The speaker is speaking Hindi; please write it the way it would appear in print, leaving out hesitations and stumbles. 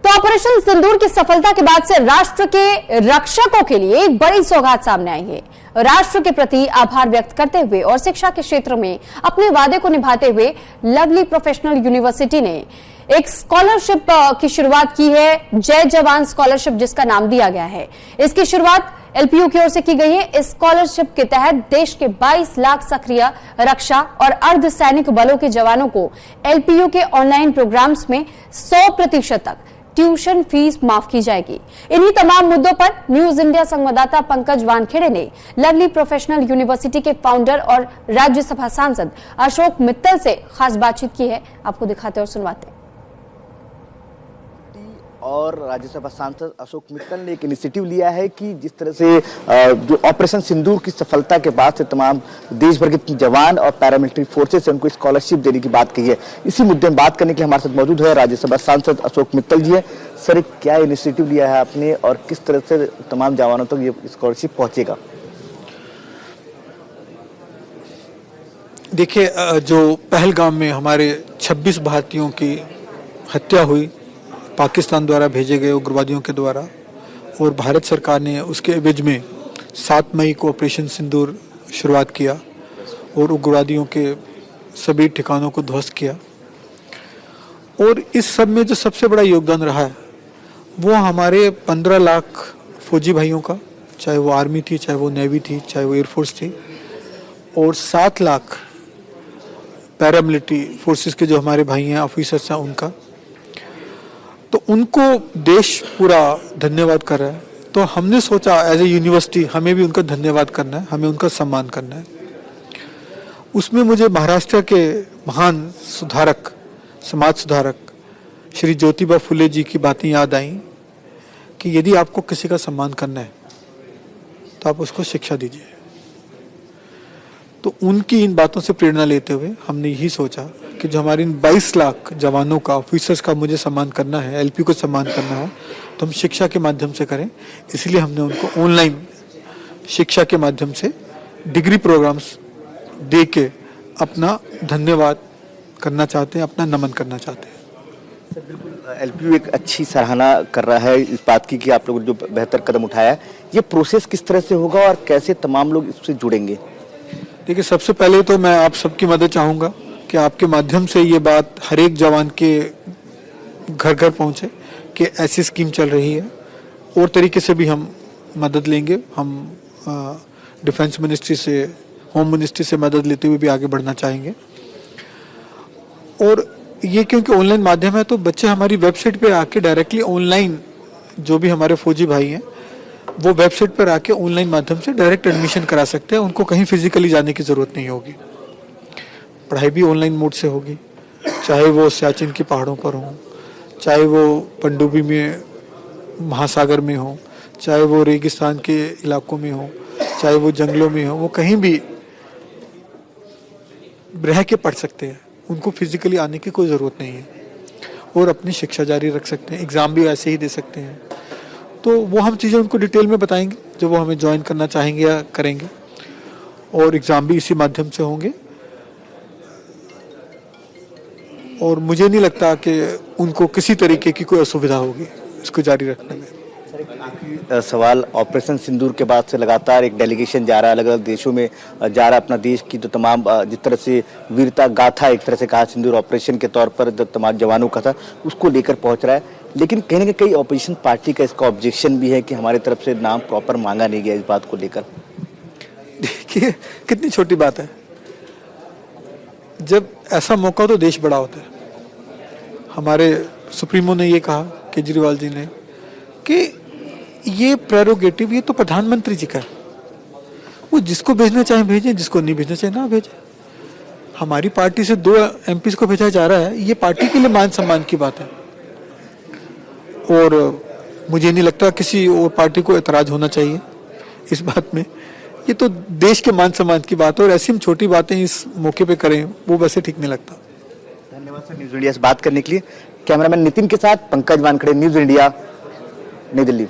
तो ऑपरेशन सिंदूर की सफलता के बाद से राष्ट्र के रक्षकों के लिए एक बड़ी सौगात सामने आई है। राष्ट्र के प्रति आभार व्यक्त करते हुए और शिक्षा के क्षेत्र में अपने वादे को निभाते हुए लवली प्रोफेशनल यूनिवर्सिटी ने एक स्कॉलरशिप की शुरुआत की है, जय जवान स्कॉलरशिप जिसका नाम दिया गया है। इसकी शुरुआत एलपीयू की ओर से की गई है। इस स्कॉलरशिप के तहत देश के 22 लाख सक्रिय रक्षा और अर्धसैनिक बलों के जवानों को एलपीयू के ऑनलाइन प्रोग्राम्स में 100% तक ट्यूशन फीस माफ की जाएगी। इन्हीं तमाम मुद्दों पर न्यूज इंडिया संवाददाता पंकज वानखेड़े ने लवली प्रोफेशनल यूनिवर्सिटी के फाउंडर और राज्यसभा सांसद अशोक मित्तल से खास बातचीत की है। आपको दिखाते और सुनवाते हैं। और राज्यसभा सांसद अशोक मित्तल ने एक इनिशिएटिव लिया है कि जिस तरह से जो ऑपरेशन सिंदूर की सफलता के बाद से तमाम देश भर के जवान और पैरामिलिट्री फोर्सेस उनको स्कॉलरशिप देने की बात कही है। इसी मुद्दे में बात करने के लिए हमारे साथ मौजूद है राज्यसभा सांसद अशोक मित्तल जी है। सर, क्या इनिशिएटिव लिया है आपने और किस तरह से तमाम जवानों तक ये स्कॉलरशिप पहुंचेगा? देखिए, जो पहलगाम में हमारे 26 भारतीयों की हत्या हुई पाकिस्तान द्वारा भेजे गए उग्रवादियों के द्वारा, और भारत सरकार ने उसके एवज में 7 मई को ऑपरेशन सिंदूर शुरुआत किया और उग्रवादियों के सभी ठिकानों को ध्वस्त किया। और इस सब में जो सबसे बड़ा योगदान रहा है वो हमारे 15 लाख फौजी भाइयों का, चाहे वो आर्मी थी, चाहे वो नेवी थी, चाहे वो एयरफोर्स थी, और 7 लाख पैरामिलिट्री फोर्सेस के जो हमारे भाई हैं, ऑफिसर्स हैं, उनका। तो उनको देश पूरा धन्यवाद कर रहा है। तो हमने सोचा एज ए यूनिवर्सिटी हमें भी उनका धन्यवाद करना है, हमें उनका सम्मान करना है। उसमें मुझे महाराष्ट्र के महान सुधारक, समाज सुधारक श्री ज्योतिबा फुले जी की बातें याद आई कि यदि आपको किसी का सम्मान करना है तो आप उसको शिक्षा दीजिए। तो उनकी इन बातों से प्रेरणा लेते हुए हमने यही सोचा कि जो हमारे इन 22 लाख जवानों का, ऑफिसर्स का मुझे सम्मान करना है, एलपी को सम्मान करना है, तो हम शिक्षा के माध्यम से करें। इसलिए हमने उनको ऑनलाइन शिक्षा के माध्यम से डिग्री प्रोग्राम्स दे के अपना धन्यवाद करना चाहते हैं, अपना नमन करना चाहते हैं। सर, बिल्कुल एलपीयू एक अच्छी सराहना कर रहा है इस बात की कि आप लोगों ने जो बेहतर कदम उठाया है। ये प्रोसेस किस तरह से होगा और कैसे तमाम लोग इससे जुड़ेंगे? देखिए, सबसे पहले तो मैं आप सबकी मदद चाहूँगा कि आपके माध्यम से ये बात हर एक जवान के घर घर पहुँचे कि ऐसी स्कीम चल रही है। और तरीके से भी हम मदद लेंगे। हम डिफेंस मिनिस्ट्री से, होम मिनिस्ट्री से मदद लेते हुए भी आगे बढ़ना चाहेंगे। और ये क्योंकि ऑनलाइन माध्यम है तो बच्चे हमारी वेबसाइट पे आके डायरेक्टली ऑनलाइन, जो भी हमारे फौजी भाई हैं वो वेबसाइट पर आके ऑनलाइन माध्यम से डायरेक्ट एडमिशन करा सकते हैं। उनको कहीं फिजिकली जाने की ज़रूरत नहीं होगी। पढ़ाई भी ऑनलाइन मोड से होगी, चाहे वो सियाचिन की पहाड़ों पर हो, चाहे वो पनडुब्बी में महासागर में हो, चाहे वो रेगिस्तान के इलाकों में हो, चाहे वो जंगलों में हो, वो कहीं भी रह के पढ़ सकते हैं। उनको फिजिकली आने की कोई ज़रूरत नहीं है और अपनी शिक्षा जारी रख सकते हैं। एग्ज़ाम भी ऐसे ही दे सकते हैं। तो वो हम चीज़ें उनको डिटेल में बताएंगे जो वो हमें ज्वाइन करना चाहेंगे या करेंगे, और एग्ज़ाम भी इसी माध्यम से होंगे। और मुझे नहीं लगता कि उनको किसी तरीके की कोई असुविधा होगी इसको जारी रखने में। आखिरी सवाल, ऑपरेशन सिंदूर के बाद से लगातार एक डेलीगेशन जा रहा है, अलग अलग देशों में जा रहा है। अपना देश की जो तमाम जिस तरह से वीरता गाथा एक तरह से कहा सिंदूर ऑपरेशन के तौर पर जो तमाम जवानों का था उसको लेकर पहुंच रहा है। लेकिन कहीं ना कहीं ऑपोजिशन पार्टी का इसका ऑब्जेक्शन भी है कि हमारी तरफ से नाम प्रॉपर मांगा नहीं गया इस बात को लेकर। देखिए, कितनी छोटी बात है। जब ऐसा मौका तो देश बड़ा होता है। हमारे सुप्रीमो ने ये कहा, केजरीवाल जी ने, कि ये प्रेरोगेटिव ये तो प्रधानमंत्री जी का है। वो जिसको भेजना चाहे भेजें, जिसको नहीं भेजना चाहे ना भेजें। हमारी पार्टी से 2 एमपीज को भेजा जा रहा है, ये पार्टी के लिए मान सम्मान की बात है। और मुझे नहीं लगता किसी और पार्टी को एतराज होना चाहिए इस बात में। ये तो देश के मान सम्मान की बात है और ऐसी हम छोटी बातें इस मौके पे करें वो वैसे ठीक नहीं लगता। धन्यवाद सर न्यूज इंडिया से बात करने के लिए। कैमरामैन नितिन के साथ पंकज वानखेड़े, न्यूज इंडिया, नई दिल्ली।